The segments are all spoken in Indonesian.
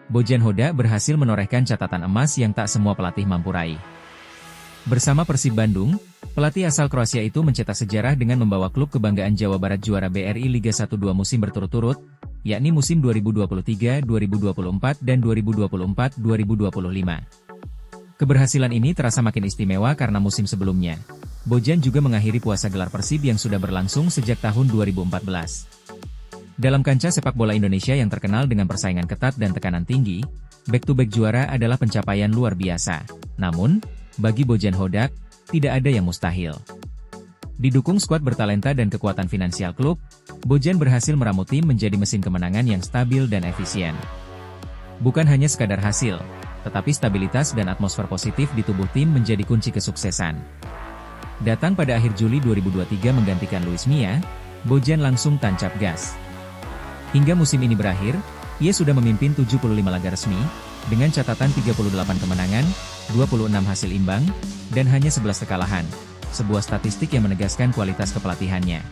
Bojan Hodak berhasil menorehkan catatan emas yang tak semua pelatih mampu raih. Bersama Persib Bandung, pelatih asal Kroasia itu mencetak sejarah dengan membawa klub kebanggaan Jawa Barat juara BRI Liga 1 2 musim berturut-turut, yakni musim 2023-2024 dan 2024-2025. Keberhasilan ini terasa makin istimewa karena musim sebelumnya Bojan juga mengakhiri puasa gelar Persib yang sudah berlangsung sejak tahun 2014. Dalam kancah sepak bola Indonesia yang terkenal dengan persaingan ketat dan tekanan tinggi, back-to-back juara adalah pencapaian luar biasa. Namun, bagi Bojan Hodak, tidak ada yang mustahil. Didukung skuad bertalenta dan kekuatan finansial klub, Bojan berhasil meramu tim menjadi mesin kemenangan yang stabil dan efisien. Bukan hanya sekadar hasil, tetapi stabilitas dan atmosfer positif di tubuh tim menjadi kunci kesuksesan. Datang pada akhir Juli 2023 menggantikan Luis Mia, Bojan langsung tancap gas. Hingga musim ini berakhir, ia sudah memimpin 75 laga resmi, dengan catatan 38 kemenangan, 26 hasil imbang, dan hanya 11 kekalahan, sebuah statistik yang menegaskan kualitas kepelatihannya.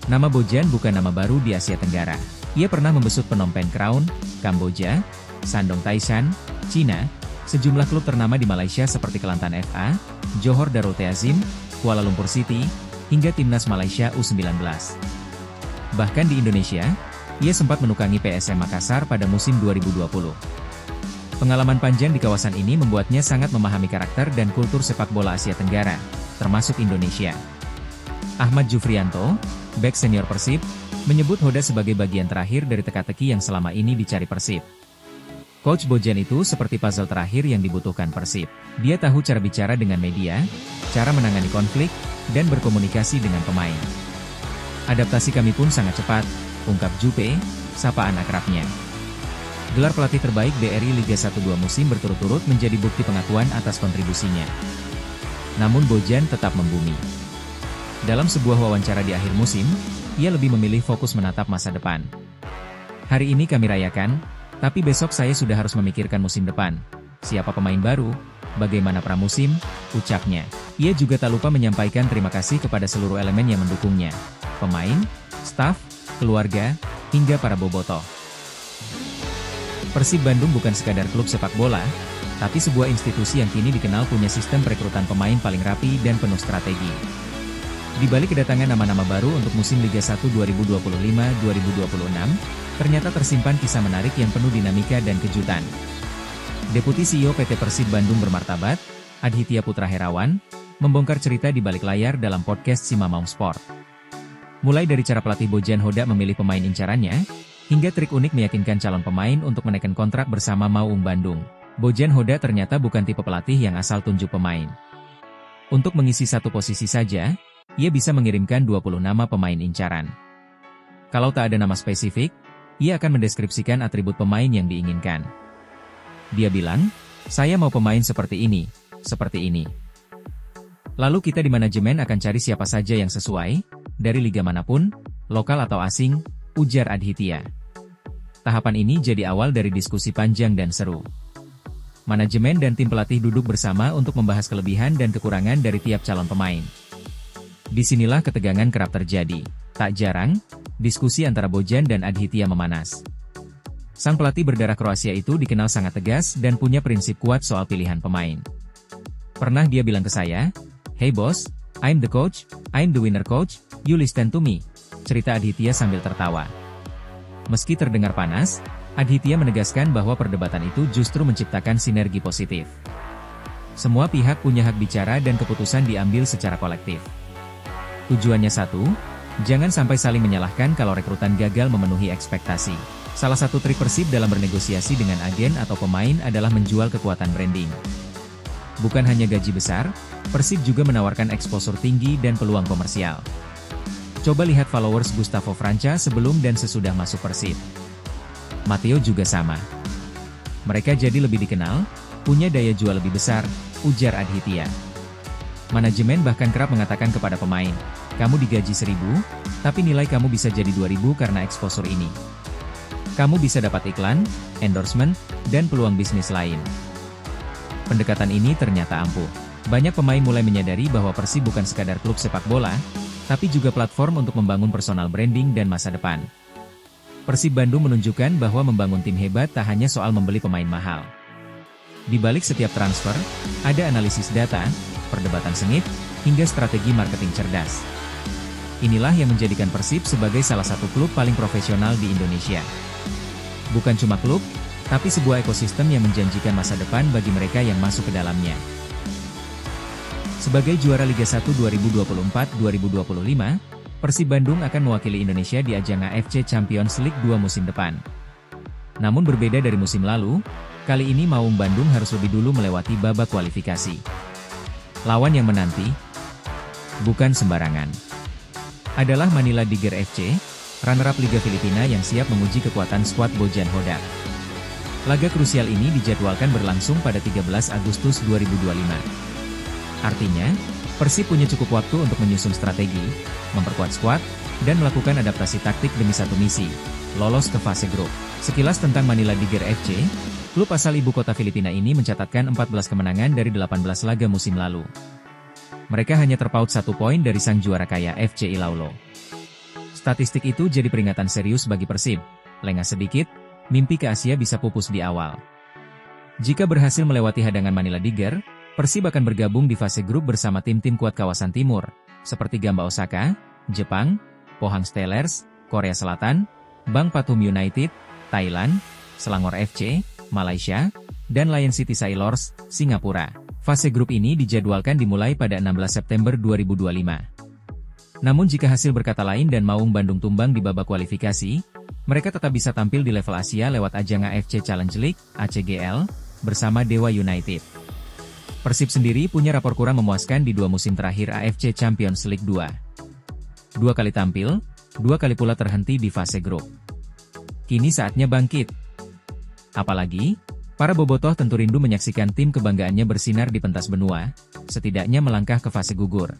Nama Bojan bukan nama baru di Asia Tenggara. Ia pernah membesut Phnom Penh Crown, Kamboja, Shandong Taishan, Cina, sejumlah klub ternama di Malaysia seperti Kelantan FA, Johor Darul Ta'zim, Kuala Lumpur City, hingga timnas Malaysia U19. Bahkan di Indonesia, ia sempat menukangi PSM Makassar pada musim 2020. Pengalaman panjang di kawasan ini membuatnya sangat memahami karakter dan kultur sepak bola Asia Tenggara, termasuk Indonesia. Ahmad Jufrianto, bek senior Persib, menyebut Hodak sebagai bagian terakhir dari teka-teki yang selama ini dicari Persib. Coach Bojan itu seperti puzzle terakhir yang dibutuhkan Persib. Dia tahu cara bicara dengan media, cara menangani konflik, dan berkomunikasi dengan pemain. Adaptasi kami pun sangat cepat, ungkap Jupe, sapaan akrabnya. Gelar pelatih terbaik BRI Liga 1 2 musim berturut-turut menjadi bukti pengakuan atas kontribusinya. Namun Bojan tetap membumi. Dalam sebuah wawancara di akhir musim, ia lebih memilih fokus menatap masa depan. Hari ini kami rayakan, tapi besok saya sudah harus memikirkan musim depan. Siapa pemain baru, bagaimana pramusim, ucapnya. Ia juga tak lupa menyampaikan terima kasih kepada seluruh elemen yang mendukungnya. Pemain, staf, keluarga, hingga para bobotoh. Persib Bandung bukan sekadar klub sepak bola, tapi sebuah institusi yang kini dikenal punya sistem perekrutan pemain paling rapi dan penuh strategi. Di balik kedatangan nama-nama baru untuk musim Liga 1 2025-2026, ternyata tersimpan kisah menarik yang penuh dinamika dan kejutan. Deputi CEO PT Persib Bandung Bermartabat, Adhitya Putra Herawan, membongkar cerita di balik layar dalam podcast Si Mamaung Sport. Mulai dari cara pelatih Bojan Hodak memilih pemain incarannya, hingga trik unik meyakinkan calon pemain untuk menaikkan kontrak bersama Maung Bandung. Bojan Hodak ternyata bukan tipe pelatih yang asal tunjuk pemain. Untuk mengisi satu posisi saja, ia bisa mengirimkan 20 nama pemain incaran. Kalau tak ada nama spesifik, ia akan mendeskripsikan atribut pemain yang diinginkan. Dia bilang, saya mau pemain seperti ini, seperti ini. Lalu kita di manajemen akan cari siapa saja yang sesuai, dari liga manapun, lokal atau asing, ujar Adhitya. Tahapan ini jadi awal dari diskusi panjang dan seru. Manajemen dan tim pelatih duduk bersama untuk membahas kelebihan dan kekurangan dari tiap calon pemain. Disinilah ketegangan kerap terjadi. Tak jarang, diskusi antara Bojan dan Adhitya memanas. Sang pelatih berdarah Kroasia itu dikenal sangat tegas dan punya prinsip kuat soal pilihan pemain. Pernah dia bilang ke saya, "Hey boss, I'm the coach, I'm the winner coach, you listen to me," cerita Adhitya sambil tertawa. Meski terdengar panas, Adhitya menegaskan bahwa perdebatan itu justru menciptakan sinergi positif. Semua pihak punya hak bicara dan keputusan diambil secara kolektif. Tujuannya satu, jangan sampai saling menyalahkan kalau rekrutan gagal memenuhi ekspektasi. Salah satu trik Persib dalam bernegosiasi dengan agen atau pemain adalah menjual kekuatan branding. Bukan hanya gaji besar, Persib juga menawarkan eksposur tinggi dan peluang komersial. Coba lihat followers Gustavo Franca sebelum dan sesudah masuk Persib. Matteo juga sama. Mereka jadi lebih dikenal, punya daya jual lebih besar, ujar Adhitya. Manajemen bahkan kerap mengatakan kepada pemain, kamu digaji 1.000, tapi nilai kamu bisa jadi 2.000 karena eksposur ini. Kamu bisa dapat iklan, endorsement, dan peluang bisnis lain. Pendekatan ini ternyata ampuh. Banyak pemain mulai menyadari bahwa Persib bukan sekadar klub sepak bola, tapi juga platform untuk membangun personal branding dan masa depan. Persib Bandung menunjukkan bahwa membangun tim hebat tak hanya soal membeli pemain mahal. Di balik setiap transfer, ada analisis data, perdebatan sengit, hingga strategi marketing cerdas. Inilah yang menjadikan Persib sebagai salah satu klub paling profesional di Indonesia. Bukan cuma klub, tapi sebuah ekosistem yang menjanjikan masa depan bagi mereka yang masuk ke dalamnya. Sebagai juara Liga 1 2024-2025, Persib Bandung akan mewakili Indonesia di ajang AFC Champions League 2 musim depan. Namun berbeda dari musim lalu, kali ini Maung Bandung harus lebih dulu melewati babak kualifikasi. Lawan yang menanti bukan sembarangan. Adalah Manila Tiger FC, runner-up Liga Filipina yang siap menguji kekuatan skuad Bojan Hodak. Laga krusial ini dijadwalkan berlangsung pada 13 Agustus 2025. Artinya, Persib punya cukup waktu untuk menyusun strategi, memperkuat skuad, dan melakukan adaptasi taktik demi satu misi, lolos ke fase grup. Sekilas tentang Manila Tiger FC, klub asal ibu kota Filipina ini mencatatkan 14 kemenangan dari 18 laga musim lalu. Mereka hanya terpaut 1 poin dari sang juara kaya FC Ilaulo. Statistik itu jadi peringatan serius bagi Persib. Lengah sedikit, mimpi ke Asia bisa pupus di awal. Jika berhasil melewati hadangan Manila Tiger, Persib akan bergabung di fase grup bersama tim-tim kuat kawasan timur, seperti Gamba Osaka, Jepang, Pohang Steelers, Korea Selatan, Bang Pathum United, Thailand, Selangor FC, Malaysia, dan Lion City Sailors, Singapura. Fase grup ini dijadwalkan dimulai pada 16 September 2025. Namun jika hasil berkata lain dan Maung Bandung tumbang di babak kualifikasi, mereka tetap bisa tampil di level Asia lewat ajang AFC Challenge League, ACGL, bersama Dewa United. Persib sendiri punya rapor kurang memuaskan di 2 musim terakhir AFC Champions League 2. 2 kali tampil, 2 kali pula terhenti di fase grup. Kini saatnya bangkit. Apalagi, para bobotoh tentu rindu menyaksikan tim kebanggaannya bersinar di pentas benua, setidaknya melangkah ke fase gugur.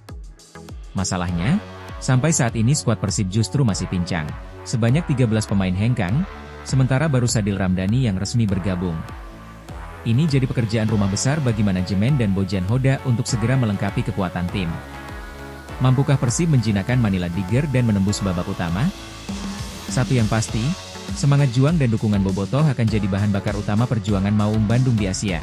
Masalahnya, sampai saat ini skuad Persib justru masih pincang. Sebanyak 13 pemain hengkang, sementara baru Sadil Ramdhani yang resmi bergabung. Ini jadi pekerjaan rumah besar bagi manajemen dan Bojan Hodak untuk segera melengkapi kekuatan tim. Mampukah Persib menjinakkan Manila Tiger dan menembus babak utama? Satu yang pasti, semangat juang dan dukungan bobotoh akan jadi bahan bakar utama perjuangan Maung Bandung di Asia.